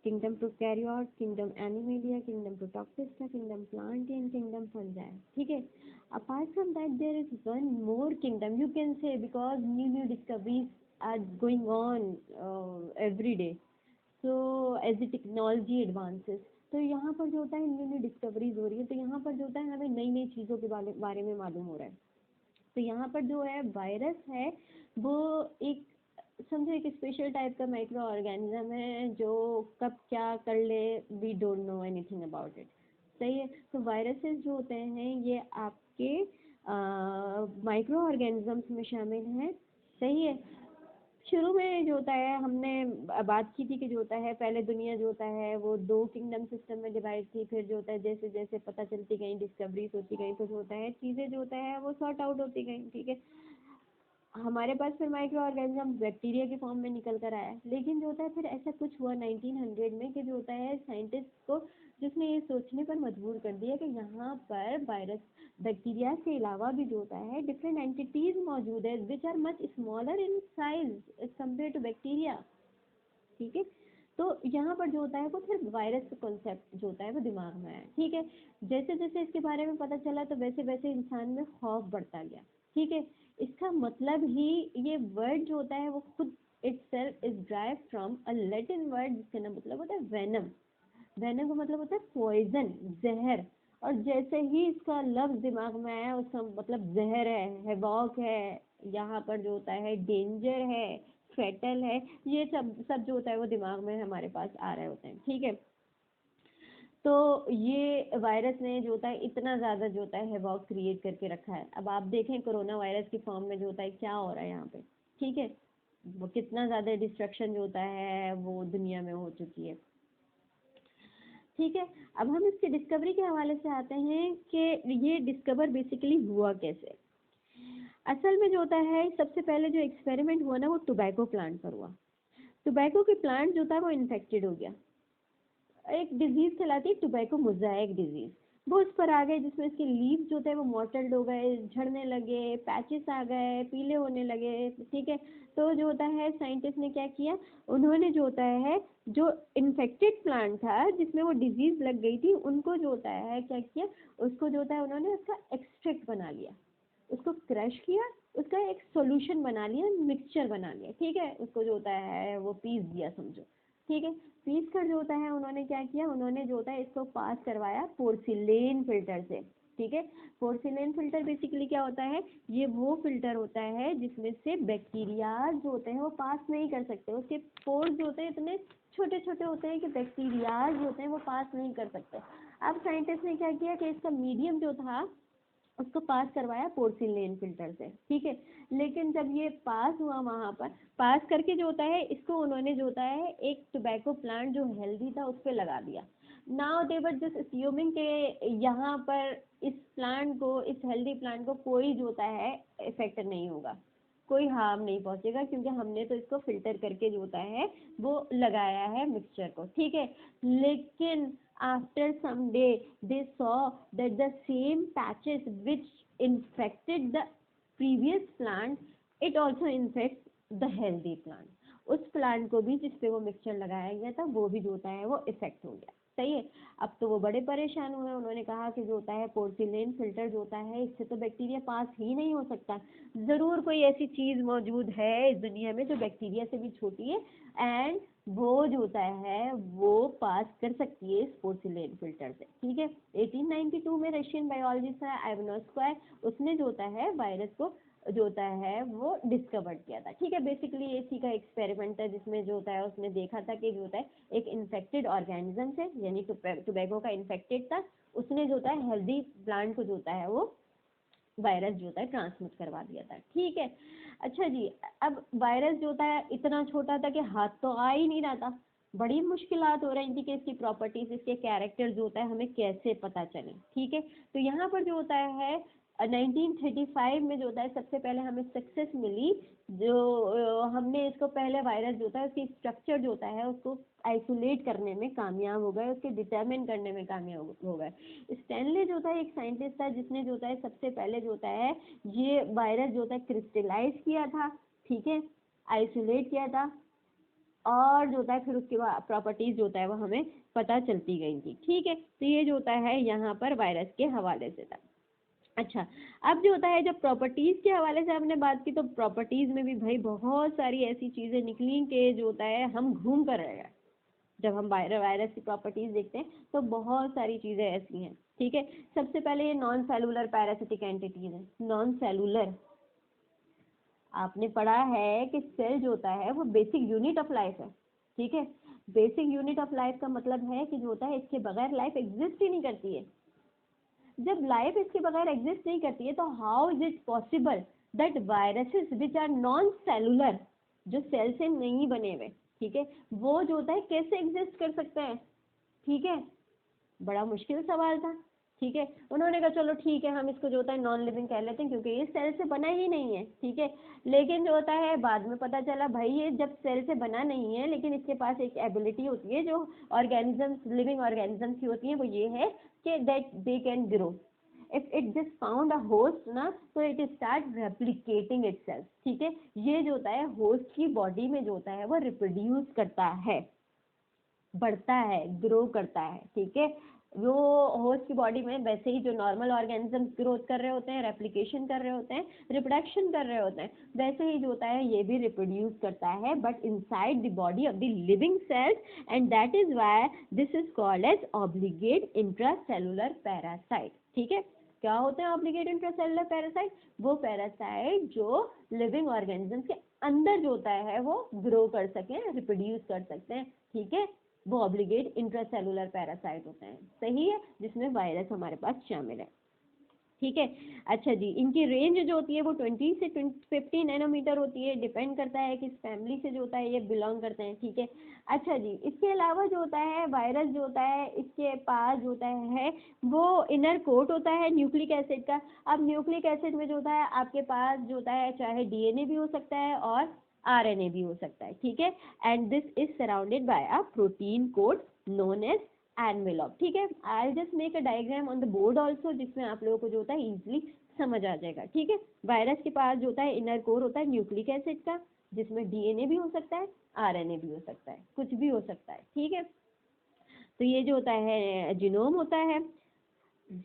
Kingdom prokaryote, kingdom animalia, kingdom protoctista, kingdom plantae, kingdom fungi, ठीक है। Apart from that there is one more kingdom you can say, because new discoveries are going on every day, so as the technology advances, तो यहाँ पर जो होता है new discoveries हो रही है, तो यहाँ पर जो होता है हमें नई नई चीज़ों के बारे में मालूम हो रहा है। तो यहाँ पर जो है वायरस है वो एक, समझो एक स्पेशल टाइप का माइक्रो ऑर्गेनिज्म है जो कब क्या कर ले we don't know anything about it, सही है। तो वायरसेस जो होते हैं ये आपके माइक्रो ऑर्गेनिजम्स में शामिल हैं, सही है। शुरू में जो होता है हमने बात की थी कि जो होता है पहले दुनिया जो होता है वो दो किंगडम सिस्टम में डिवाइड थी, फिर जो होता है जैसे जैसे पता चलती गई, डिस्कवरीज होती गई, तो जो होता है चीज़ें जो होता है वो सॉर्ट आउट होती गई, ठीक है। हमारे पास फिर माइक्रो ऑर्गेनिज्म बैक्टीरिया के फॉर्म में निकल कर आया, लेकिन जो होता है फिर ऐसा कुछ हुआ 1900 में कि जो होता है साइंटिस्ट को, जिसने ये सोचने पर मजबूर कर दिया कि यहाँ पर वायरस बैक्टीरिया के अलावा भी जो होता है डिफरेंट एंटिटीज मौजूद है which are much smaller in size as compare to bacteria, ठीक है। तो यहाँ पर जो होता है वो फिर वायरस का कॉन्सेप्ट जो होता है वो दिमाग में आया, ठीक है। जैसे जैसे इसके बारे में पता चला तो वैसे वैसे इंसान में खौफ बढ़ता गया, ठीक है। इसका मतलब ही ये वर्ड जो होता है वो खुद itself is derived from a Latin word जिसका नाम मतलब होता है venom, venom का मतलब होता है पॉइजन, जहर, और जैसे ही इसका लफ्ज दिमाग में आया उसका मतलब जहर है, हेवॉक है, यहाँ पर जो होता है डेंजर है, फेटल है, ये सब सब जो होता है वो दिमाग में हमारे पास आ रहे होते हैं, ठीक है। तो ये वायरस ने जो होता है इतना ज़्यादा जो होता है हेवॉक क्रिएट करके रखा है। अब आप देखें कोरोना वायरस की फॉर्म में जो होता है क्या हो रहा है यहाँ पे, ठीक है, वो कितना ज़्यादा डिस्ट्रक्शन जो होता है वो दुनिया में हो चुकी है, ठीक है। अब हम इसकी डिस्कवरी के हवाले से आते हैं कि ये डिस्कवर बेसिकली हुआ कैसे। असल में जो होता है सबसे पहले जो एक्सपेरिमेंट हुआ ना वो टोबैको प्लांट पर हुआ। टोबैको के प्लांट जो था वो इन्फेक्टेड हो गया, एक डिजीज फैलाती है टोबैको मोज़ाइक डिजीज, वो उस पर आ गए जिसमें इसके लीव जो थे वो मॉटल्ड हो गए, झड़ने लगे, पैचेस आ गए, पीले होने लगे, ठीक है। तो जो होता है साइंटिस्ट ने क्या किया, उन्होंने जो होता है जो इन्फेक्टेड प्लांट था जिसमें वो डिजीज लग गई थी उनको जो होता है क्या किया, उसको जो होता है उन्होंने उसका एक्सट्रैक्ट बना लिया, उसको क्रश किया, उसका एक सॉल्यूशन बना लिया, मिक्सचर बना लिया, ठीक है। उसको जो होता है वो पीस दिया समझो, ठीक है। पीस कर जो होता है उन्होंने क्या किया, उन्होंने जो होता है इसको पास करवाया पोर्सिलेन फिल्टर से, ठीक है। पोर्सिलेन फिल्टर बेसिकली क्या होता है, ये वो फिल्टर होता है जिसमें से बैक्टीरिया जो होते हैं वो पास नहीं कर सकते, उसके पोर्स जो होते हैं इतने छोटे छोटे होते हैं कि बैक्टीरिया जो होते हैं वो पास नहीं कर सकते। अब साइंटिस्ट ने क्या किया कि इसका मीडियम जो था उसको पास करवाया पोर्सिलेन फिल्टर से, ठीक है। लेकिन जब ये पास हुआ वहां पर, पास करके जो होता है इसको उन्होंने जो होता है एक टोबैको प्लांट जो हेल्दी था उस पर लगा दिया। Now they were just assuming के यहाँ पर इस प्लांट को, इस हेल्दी प्लांट को कोई जो होता है इफेक्ट नहीं होगा, कोई हार्म नहीं पहुंचेगा क्योंकि हमने तो इसको फिल्टर करके जो होता है वो लगाया है मिक्सचर को, ठीक है। लेकिन after some day they saw that the same patches which infected the previous plant it also infects the healthy plant, उस प्लांट को भी जिसपे वो मिक्सचर लगाया गया था वो भी जो होता है वो इफेक्ट हो गया, सही है। अब तो वो बड़े परेशान हुए, उन्होंने कहा कि जो होता है पोर्सिलेन फिल्टर जो होता है इससे तो बैक्टीरिया पास ही नहीं हो सकता, ज़रूर कोई ऐसी चीज़ मौजूद है इस दुनिया में जो बैक्टीरिया से भी छोटी है एंड वो जो होता है वो पास कर सकती है इस पोर्सिलेन फिल्टर से, ठीक है। 1892 में रशियन बायोलॉजिस्ट है आइवानोस्क्वायर, उसने जो होता है वायरस को जो होता है वो डिस्कवर किया था, ठीक है। बेसिकली इसी का एक्सपेरिमेंट है जिसमें जो होता है उसने देखा था कि जो होता है एक इन्फेक्टेड ऑर्गेनिज्म से, यानी टोबैको का इन्फेक्टेड था, उसने जो होता है हेल्दी प्लांट को जो होता है वो वायरस जो होता है ट्रांसमिट करवा दिया था, ठीक है। अच्छा जी, अब वायरस जो होता है इतना छोटा था कि हाथ तो आ ही नहीं रहा था, बड़ी मुश्किलात हो रही थी कि इसकी प्रॉपर्टीज, इसके कैरेक्टर जो होता है हमें कैसे पता चले, ठीक है। तो यहाँ पर जो होता है 1935 में जो होता है सबसे पहले हमें सक्सेस मिली, जो हमने इसको पहले वायरस जो होता है उसकी स्ट्रक्चर जो होता है उसको आइसोलेट करने में कामयाब हो गए, उसके डिटरमिन करने में कामयाब हो गए। स्टैनले जो होता है एक साइंटिस्ट था जिसने जो होता है सबसे पहले जो होता है ये वायरस जो होता है क्रिस्टलाइज किया था, ठीक है, आइसोलेट किया था, और जो होता है फिर उसके बाद प्रॉपर्टीज जो होता है वो हमें पता चलती गई थी। ठीक है, तो ये जो होता है यहाँ पर वायरस के हवाले से था। अच्छा, अब जो होता है जब प्रॉपर्टीज के हवाले से हमने बात की, तो प्रॉपर्टीज में भी भाई बहुत सारी ऐसी चीजें निकली कि जो होता है हम घूम कर रह गए। जब हम वायरस की प्रॉपर्टीज देखते हैं तो बहुत सारी चीजें ऐसी हैं। ठीक है, सबसे पहले ये नॉन सेलुलर पैरासिटिक एंटिटीज है। नॉन सेलुलर, आपने पढ़ा है कि सेल जो होता है वो बेसिक यूनिट ऑफ लाइफ है। ठीक है, बेसिक यूनिट ऑफ लाइफ का मतलब है कि जो होता है इसके बगैर लाइफ एग्जिस्ट ही नहीं करती है। जब लाइफ इसके बगैर एग्जिस्ट नहीं करती है तो how is it possible that viruses which are non cellular, जो सेल से नहीं बने हुए, ठीक है, वो जो होता है कैसे एग्जिस्ट कर सकते हैं। ठीक है, बड़ा मुश्किल सवाल था। ठीक है, उन्होंने कहा चलो ठीक है हम इसको जो होता है नॉन लिविंग कह लेते हैं क्योंकि ये सेल से बना ही नहीं है। ठीक है, लेकिन जो होता है बाद में पता चला भाई ये जब सेल से बना नहीं है लेकिन इसके पास एक एबिलिटी होती है जो ऑर्गेनिजम्स, लिविंग ऑर्गेनिजम्स की होती है, वो ये है कि that they can grow. If it just found a host ना, तो इट स्टार्ट रेप्लिकेटिंग इटसेल्फ। ठीक है, ये जो होता है होस्ट की बॉडी में जो होता है वो रिप्रोड्यूस करता है, बढ़ता है, ग्रो करता है। ठीक है, वो होस्ट की बॉडी में वैसे ही जो नॉर्मल ऑर्गेनिजम्स ग्रोथ कर रहे होते हैं, रेप्लिकेशन कर रहे होते हैं, रिप्रोडक्शन कर रहे होते हैं, वैसे ही जो होता है ये भी रिप्रोड्यूस करता है but inside the body of the living cells, and that is why this is called as obligate intracellular parasite. ठीक है, क्या होते हैं ऑब्लिगेट इंट्रासेलुलर पैरासाइट? वो पैरासाइट जो लिविंग ऑर्गेनिजम्स के अंदर जो होता है वो ग्रो कर सकें, रिप्रोड्यूस कर सकते हैं। ठीक है, वो ऑब्लिगेट इंट्रासेलुलर पैरासाइट होते हैं। सही है, जिसमें वायरस हमारे पास शामिल है। ठीक है, अच्छा जी, इनकी रेंज जो होती है वो 20 से 50 नैनोमीटर होती है, डिपेंड करता है किस फैमिली से जो होता है ये बिलोंग करते हैं। ठीक है, अच्छा जी, इसके अलावा जो होता है वायरस जो होता है इसके पास जो होता है वो इनर कोट होता है न्यूक्लिक एसिड का। अब न्यूक्लिक एसिड में जो होता है आपके पास जो होता है चाहे डीएनए भी हो सकता है और आरएनए भी हो सकता है। ठीक है, and this is surrounded by a protein coat known as envelope. ठीक है, I just make a diagram on the board also, जिसमें आप लोगों को जो होता है इजिली समझ आ जाएगा। ठीक है, वायरस के पास जो होता है इनर कोर होता है न्यूक्लिक एसिड का, जिसमें डीएनए भी हो सकता है, आरएनए भी हो सकता है, कुछ भी हो सकता है। ठीक है, तो ये जो होता है जीनोम होता है।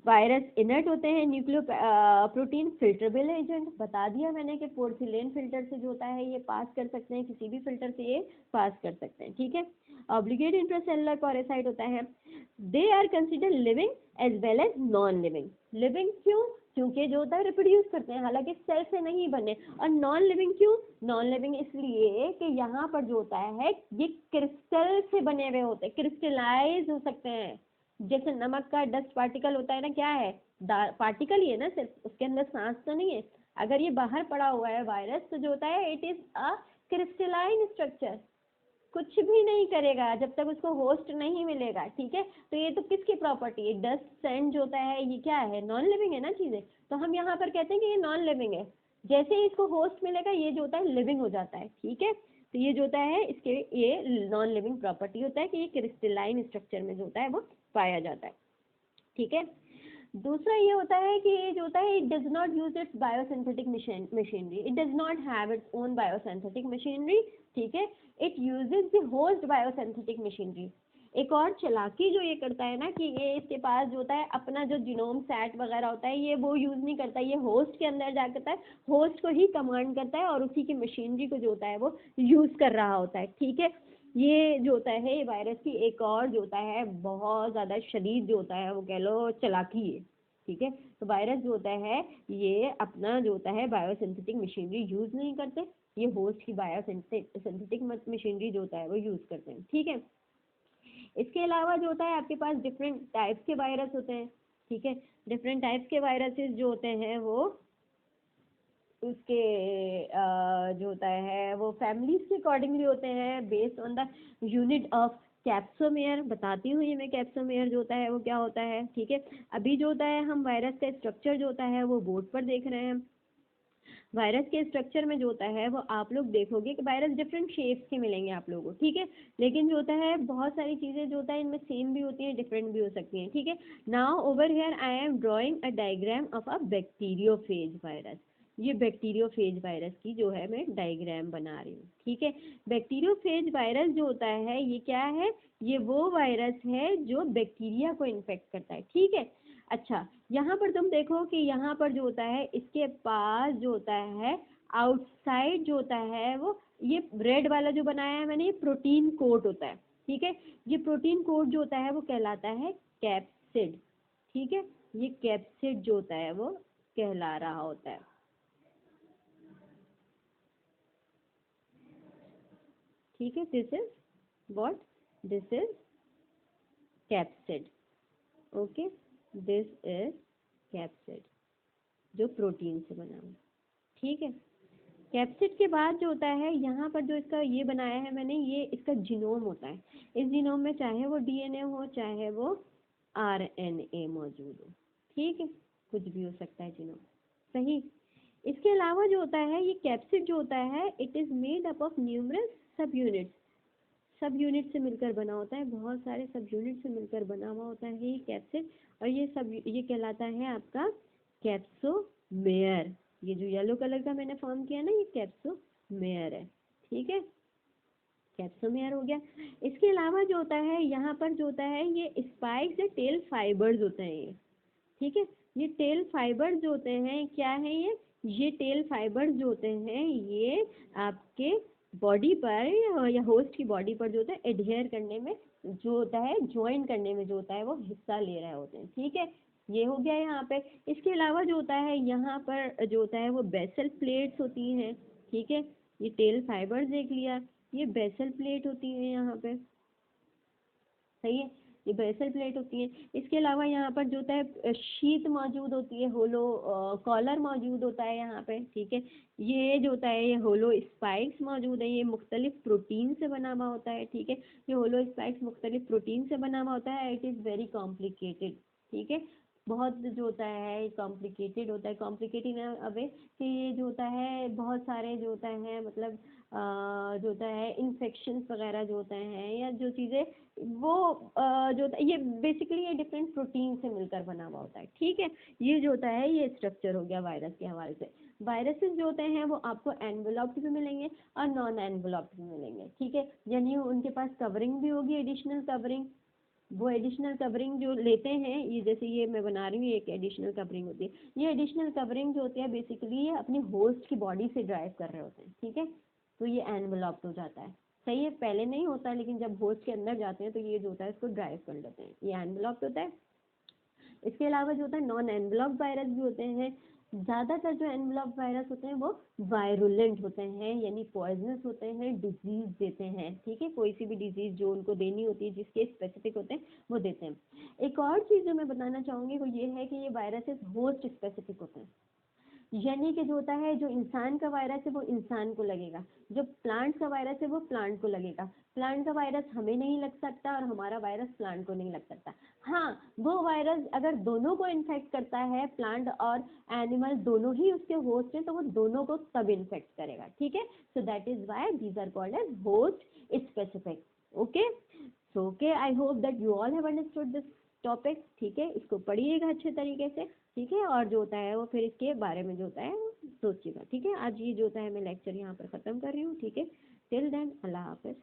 वायरस इनर्ट होते हैं, न्यूक्लियो प्रोटीन फिल्टरेबल एजेंट, बता दिया मैंने कि पोर्सिलेन फिल्टर से जो होता है ये पास कर सकते हैं, किसी भी फिल्टर से ये पास कर सकते हैं। ठीक है, ऑब्लिगेट इंट्रासेलुलर पैरासाइट होता है। They are consider living as well as non living. Living क्यों? क्योंकि जो होता है रिप्रोड्यूस करते हैं, हालांकि सेल से नहीं बने। और नॉन लिविंग क्यों? नॉन लिविंग इसलिए कि यहाँ पर जो होता है ये क्रिस्टल से बने हुए होते हैं, क्रिस्टलाइज हो सकते हैं। जैसे नमक का डस्ट पार्टिकल होता है ना, क्या है? पार्टिकल ही है ना, सिर्फ उसके अंदर सांस तो नहीं है। अगर ये बाहर पड़ा हुआ है वायरस, तो जो होता है it is a crystalline structure, कुछ भी नहीं करेगा जब तक उसको होस्ट नहीं मिलेगा। ठीक है, तो ये तो किसकी प्रॉपर्टी है? डस्ट सैंड जो होता है ये क्या है? नॉन लिविंग है ना चीजें, तो हम यहाँ पर कहते हैं कि ये नॉन लिविंग है। जैसे ही इसको होस्ट मिलेगा ये जो होता है लिविंग हो जाता है। ठीक है, तो ये जो होता है इसके ये नॉन लिविंग प्रॉपर्टी होता है कि ये क्रिस्टलाइन स्ट्रक्चर में जो होता है वो पाया जाता है। ठीक है, दूसरा ये होता है कि जो होता है it does not use it's biosynthetic machinery, it does not have its own biosynthetic machinery. ठीक है, it uses the host biosynthetic machinery. एक और चालाकी जो ये करता है ना कि ये इसके पास जो होता है अपना जो जीनोम सेट वगैरह होता है ये वो यूज नहीं करता, ये होस्ट के अंदर जा करता है, होस्ट को ही कमांड करता है और उसी की मशीनरी को जो होता है वो यूज कर रहा होता है। ठीक है, ये जो होता है वायरस की एक और जो होता है बहुत ज़्यादा शदीद जो होता है वो कह लो चालाकी है। ठीक है, तो वायरस जो होता है ये अपना जो होता है बायोसिंथेटिक मशीनरी यूज़ नहीं करते, ये होस्ट की बायोसिंथेटिक मशीनरी जो होता है वो यूज़ करते हैं। ठीक है, इसके अलावा जो होता है आपके पास डिफरेंट टाइप्स के वायरस होते हैं। ठीक है, डिफरेंट टाइप्स के वायरसेस जो होते हैं वो उसके जो होता है वो फैमिलीज के अकॉर्डिंगली होते हैं based on the unit of capsomere. बताती हूँ ये मैं कैप्सोमेयर जो होता है वो क्या होता है। ठीक है, अभी जो होता है हम वायरस का स्ट्रक्चर जो होता है वो बोर्ड पर देख रहे हैं। वायरस के स्ट्रक्चर में जो होता है वो आप लोग देखोगे कि वायरस डिफरेंट शेप्स के मिलेंगे आप लोगों को। ठीक है, लेकिन जो होता है बहुत सारी चीज़ें जो होता है इनमें सेम भी होती हैं, डिफरेंट भी हो सकती हैं। ठीक है, now over here I am drawing a diagram of a bacteriophage virus. ये बैक्टीरियोफेज वायरस की जो है मैं डायग्राम बना रही हूँ, ठीक है। बैक्टीरियोफेज वायरस जो होता है ये क्या है, ये वो वायरस है जो बैक्टीरिया को इन्फेक्ट करता है, ठीक है। अच्छा, यहाँ पर तुम देखो कि यहाँ पर जो होता है इसके पास जो होता है आउटसाइड जो होता है वो ये रेड वाला जो बनाया है मैंने, ये प्रोटीन कोट होता है, ठीक है। ये प्रोटीन कोट जो होता है वो कहलाता है कैप्सिड, ठीक है। ये कैप्सिड जो होता है वो कहला रहा होता है, ठीक है। This is what, this is capsid, okay, this is capsid जो प्रोटीन से बना हुआ, ठीक है। कैप्सिड के बाद जो होता है यहाँ पर जो इसका ये बनाया है मैंने, ये इसका जीनोम होता है। इस जीनोम में चाहे वो डीएनए हो चाहे वो आरएनए मौजूद हो, ठीक है, कुछ भी हो सकता है जीनोम, सही। इसके अलावा जो होता है ये कैप्सिड जो होता है it is made up of numerous सब यूनिट्स, सब यूनिट से मिलकर बना होता है, बहुत सारे सब यूनिट से मिलकर बना हुआ होता है ये कैप्सिड। और ये सब ये कहलाता है आपका कैप्सोमेयर, ये जो येलो कलर का मैंने फॉर्म किया ना ये कैप्सोमेयर है, ठीक है, कैप्सोमेयर हो गया। इसके अलावा जो होता है यहाँ पर जो होता है ये स्पाइक्स या टेल फाइबर्स होते हैं ये, ठीक है। ये टेल फाइबर्स जो होते हैं क्या है ये टेल फाइबर्स जो होते हैं ये आपके बॉडी पर या होस्ट की बॉडी पर जो होता है एडहेयर करने में जो होता है, ज्वाइन करने में जो होता है वो हिस्सा ले रहे होते हैं, ठीक है। ये हो गया यहाँ पे। इसके अलावा जो होता है यहाँ पर जो होता है वो बेसल प्लेट्स होती हैं, ठीक है। ये टेल फाइबर्स देख लिया, ये बेसल प्लेट होती है यहाँ पे, सही है, ये बेसल प्लेट होती है। इसके अलावा यहाँ पर जो होता है शीत मौजूद होती है, होलो कॉलर मौजूद होता है यहाँ पे, ठीक है। ये जो होता है ये होलो स्पाइक्स मौजूद है, ये मुख्तलिफ प्रोटीन से बना हुआ होता है, ठीक है। ये होलो स्पाइक्स मुख्तलिफ प्रोटीन से बना हुआ होता है, इट इज़ वेरी कॉम्प्लिकेटेड, ठीक है। बहुत जो होता है कॉम्प्लिकेटेड होता है, कॉम्प्लिकेटेड इन अ वे कि ये जो होता है बहुत सारे जो होता है मतलब जो होता है इन्फेक्शंस वगैरह जो होते हैं या जो चीज़ें वो जो होता है ये बेसिकली ये डिफरेंट प्रोटीन से मिलकर बना हुआ होता है, ठीक है। ये जो होता है ये स्ट्रक्चर हो गया वायरस के हवाले से। वायरसेस जो होते हैं वो आपको एनवेलप्ड भी मिलेंगे और नॉन एनवेलप्ड भी मिलेंगे, ठीक है। यानी उनके पास कवरिंग भी होगी, एडिशनल कवरिंग, वो एडिशनल कवरिंग जो लेते हैं, ये जैसे ये मैं बना रही हूँ एक एडिशनल कवरिंग होती है। ये एडिशनल कवरिंग जो होती है बेसिकली ये अपनी होस्ट की बॉडी से ड्राइव कर रहे होते हैं, ठीक है। तो ये एनवेलप्ड हो जाता है, सही है। पहले नहीं होता लेकिन जब होस्ट के अंदर जाते हैं तो ये जो होता है इसको ड्राइव कर लेते हैं, ये एनवेलप्ड होता है। इसके अलावा जो होता है नॉन एनवेलप्ड वायरस भी होते हैं। ज़्यादातर जो एनवेलप्ड वायरस होते हैं वो वायरुलेंट होते हैं, यानी पॉइजनस होते हैं, डिजीज देते हैं, ठीक है। कोई सी भी डिजीज जो उनको देनी होती है जिसके स्पेसिफिक होते हैं वो देते हैं। एक और चीज़ जो मैं बताना चाहूँगी वो ये है कि ये वायरसेस होस्ट स्पेसिफिक होते हैं, यानी कि जो होता है जो इंसान का वायरस है वो इंसान को लगेगा, जो प्लांट का वायरस है वो प्लांट को लगेगा। प्लांट का वायरस हमें नहीं लग सकता और हमारा वायरस प्लांट को नहीं लग सकता। हाँ, वो वायरस अगर दोनों को इन्फेक्ट करता है, प्लांट और एनिमल दोनों ही उसके होस्ट हैं, तो वो दोनों को तब इन्फेक्ट करेगा, ठीक है। So that is why these are called as host specific, okay. So okay, I hope that you all have understood this topic, ठीक है। इसको पढ़िएगा अच्छे तरीके से, ठीक है। और जो होता है वो फिर इसके बारे में जो होता है वो सोचिएगा, ठीक है। आज ये जो होता है मैं लेक्चर यहाँ पर ख़त्म कर रही हूँ, ठीक है। टिल देन अल्लाह हाफिज़।